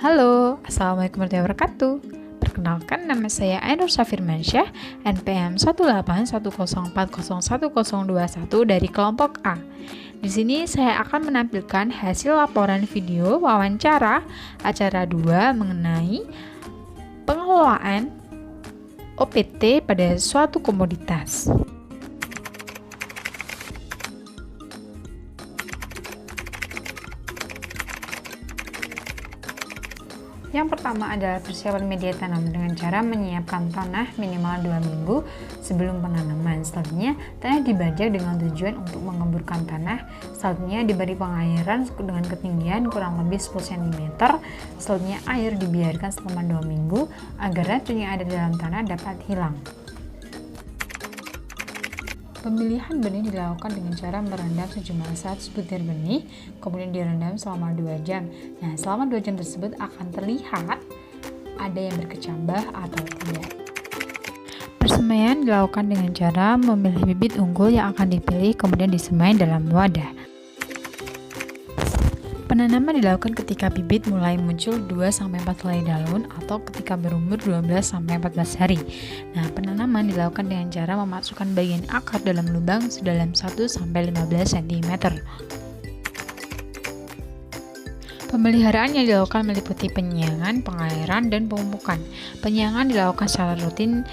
Halo, Assalamualaikum warahmatullahi wabarakatuh. Perkenalkan, nama saya Ainur Safirmansyah, NPM 18104011021 dari kelompok A. Di sini saya akan menampilkan hasil laporan video wawancara acara 2 mengenai pengelolaan OPT pada suatu komoditas. Yang pertama adalah persiapan media tanam dengan cara menyiapkan tanah minimal 2 minggu sebelum penanaman. Selanjutnya, tanah dibajak dengan tujuan untuk mengemburkan tanah. Selanjutnya, diberi pengairan dengan ketinggian kurang lebih 10 cm. Selanjutnya, air dibiarkan selama 2 minggu agar racun yang ada di dalam tanah dapat hilang. Pemilihan benih dilakukan dengan cara merendam sejumlah 100 butir benih, kemudian direndam selama 2 jam. Nah, selama 2 jam tersebut akan terlihat ada yang berkecambah atau tidak. Persemaian dilakukan dengan cara memilih bibit unggul yang akan dipilih, kemudian disemai dalam wadah. Penanaman dilakukan ketika bibit mulai muncul 2-4 helai daun atau ketika berumur 12-14 hari. Nah, penanaman dilakukan dengan cara memasukkan bagian akar dalam lubang sedalam 1-15 cm. Pemeliharaan yang dilakukan meliputi penyiangan, pengairan, dan pemupukan. Penyiangan dilakukan secara rutin,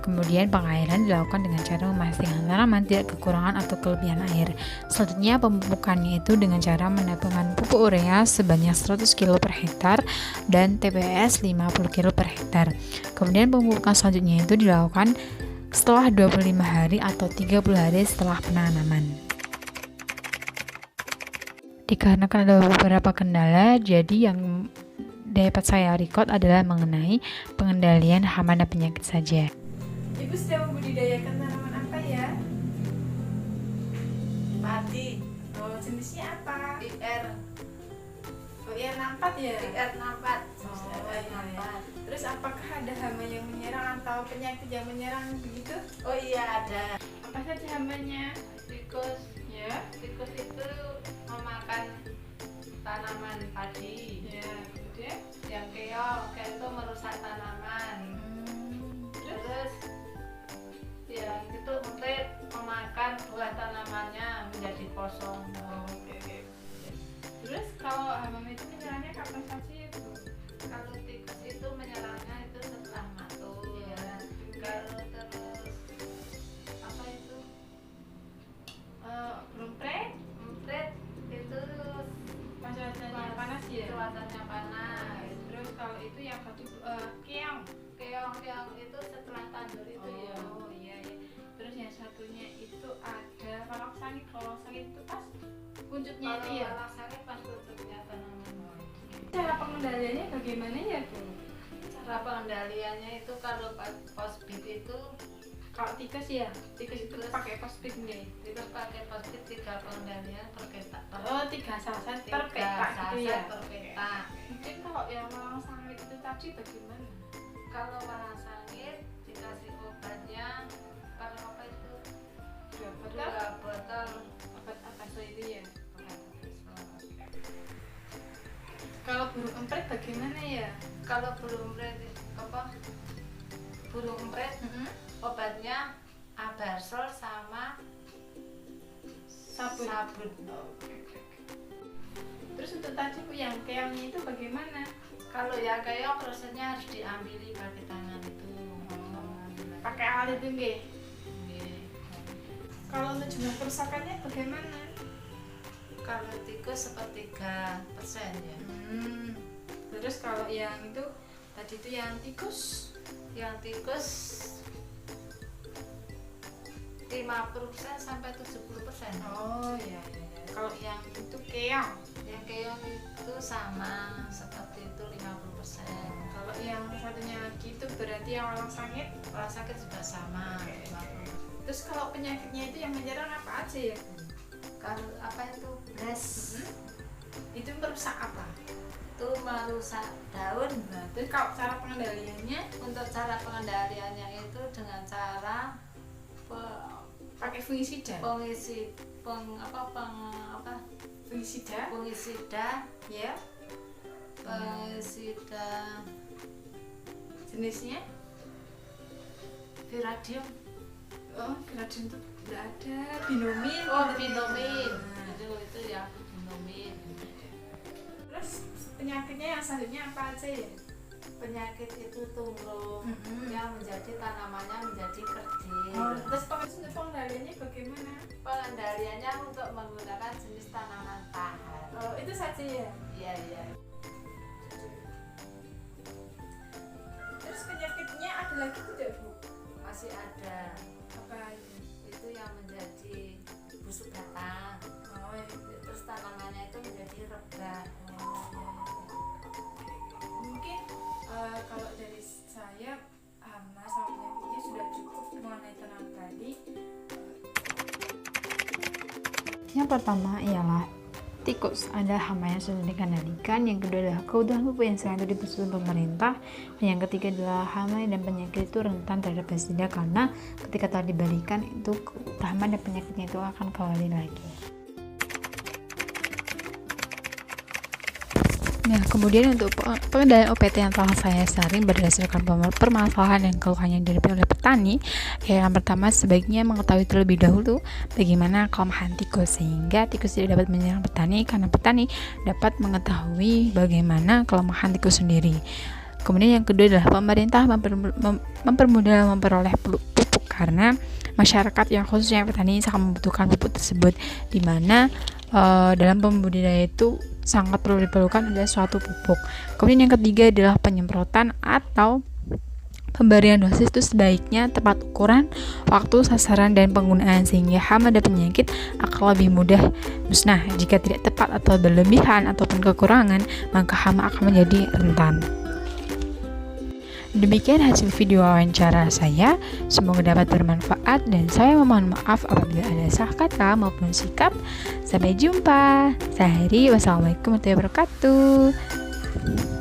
kemudian pengairan dilakukan dengan cara memastikan tanaman tidak kekurangan atau kelebihan air. Selanjutnya, pemupukannya itu dengan cara menabungkan pupuk urea sebanyak 100 kg per hektar dan TPS 50 kg per hektar. Kemudian pemupukan selanjutnya itu dilakukan setelah 25 hari atau 30 hari setelah penanaman. Dikarenakan ada beberapa kendala, jadi yang dapat saya record adalah mengenai pengendalian hama dan penyakit saja. Ibu sedang membudidayakan tanaman apa ya? Padi. Oh, jenisnya apa? IR Oh, iya, nampat ya? IR nampat. Oh, iya. Terus apakah ada hama yang menyerang atau penyakit yang menyerang begitu? Oh iya ada. Apa saja hamanya? Tikus. Ya. Tikus itu memakan tanaman padi. Ya, kemudian? Yang keong itu merusak tanaman. Terus yang itu emprit memakan buah tanamannya menjadi kosong. Oh, oke. Terus kalau hama itu menyerangnya kapan saja ya, Bu? Kalau tikus itu menyerangnya itu setelah matur. Iya. Kalau terus apa itu? Rumpret? Emprit itu Pas cuacanya panas ya? cuacanya panas. Terus kalau itu yang satu keong. Keong itu setelah tandur itu ya. Oh, iya. Terus yang satunya itu ada kalau sakit itu pas kuncupnya itu ya. Kalau sakit pas tutupnya tanaman. Cara pengendaliannya bagaimana ya, Bu? Cara pengendaliannya itu kalau posbit itu Kalau tikus ya, tikus itu pakai pospit nggih. itu pakai posbit 3 pengendalian per petak. Oh, 3 sasaran per 3 petak gitu ya. per petak. Mungkin kalau yang walang sangit itu tadi bagaimana? Kalau walang sangit dikasih obatnya per apa itu? 2 botol Obat apa itu ya? obat Apisol. Kalau burung empret bagaimana ya? Kalau burung empret burung empret obatnya Abarsol sama Sabun. Oke. Terus untuk tadi Bu yang keongnya itu bagaimana? Kalau yang keong prosesnya harus diambili pakai tangan itu. Pakai alat itu nggih. Nggih. Kalau untuk jumlah kerusakannya bagaimana? Kalau tikus sepertiga% ya. Terus kalau yang itu tadi itu yang tikus. Yang tikus 50% sampai 70%. Oh iya. Kalau yang itu keong. Yang keong itu sama seperti itu 50%. Kalau yang satunya lagi itu berarti yang walang sangit. Kalau sakit juga sama. Oke. 50%. Terus kalau penyakitnya itu yang menyerang apa aja ya? Kalau apa itu blast Itu merusak apa? itu merusak daun. Nah, terus kalau cara pengendaliannya Untuk cara pengendaliannya itu dengan cara pakai fungisida. Fungisida Fungisida. fungisida Ya. Femisida jenisnya Viradium. Oh, Viradium itu nggak ada. Binomin. Oh, Binomin. Itu ya Binomin. Terus penyakitnya yang selanjutnya apa aja ya? Penyakit itu tunggul yang menjadi tanamannya menjadi kerdil. Terus pengendaliannya bagaimana? Pengendaliannya untuk menggunakan jenis tanaman tahan. Oh, itu saja ya? Iya. Terus penyakitnya ada lagi tidak, Bu? Masih ada. Apa ini? Itu yang menjadi busuk batang. Oh, iya. Terus tanamannya itu menjadi rebah. Mungkin kalau dari saya hama sama penyakitnya sudah cukup mengenai tanaman tadi. Yang pertama ialah tikus, ada hama yang sudah dikendalikan. Yang kedua adalah kebutuhan pupuk yang sangat dibutuhkan pemerintah. Dan yang ketiga adalah hama dan penyakit itu rentan terhadap pestisida karena ketika telah diberikan itu hama dan penyakitnya itu akan kembali lagi. Nah, kemudian untuk pengendalian OPT yang telah saya sharing berdasarkan permasalahan dan keluhan yang dihadapi oleh petani, yang pertama sebaiknya mengetahui terlebih dahulu bagaimana kelemahan tikus sehingga tikus tidak dapat menyerang petani, karena petani dapat mengetahui bagaimana kelemahan tikus sendiri. Kemudian yang kedua adalah pemerintah mempermudah memperoleh pupuk karena masyarakat yang khususnya petani sangat membutuhkan pupuk tersebut, di mana dalam pembudidaya itu sangat perlu diperlukan ada suatu pupuk. Kemudian yang ketiga adalah penyemprotan atau pemberian dosis itu sebaiknya tepat ukuran, waktu, sasaran, dan penggunaan sehingga hama dan penyakit akan lebih mudah musnah. Jika tidak tepat atau berlebihan ataupun kekurangan, maka hama akan menjadi rentan. Demikian hasil video wawancara saya, semoga dapat bermanfaat dan saya memohon maaf apabila ada salah kata maupun sikap. Sampai jumpa. Saya Heri, wassalamualaikum warahmatullahi wabarakatuh.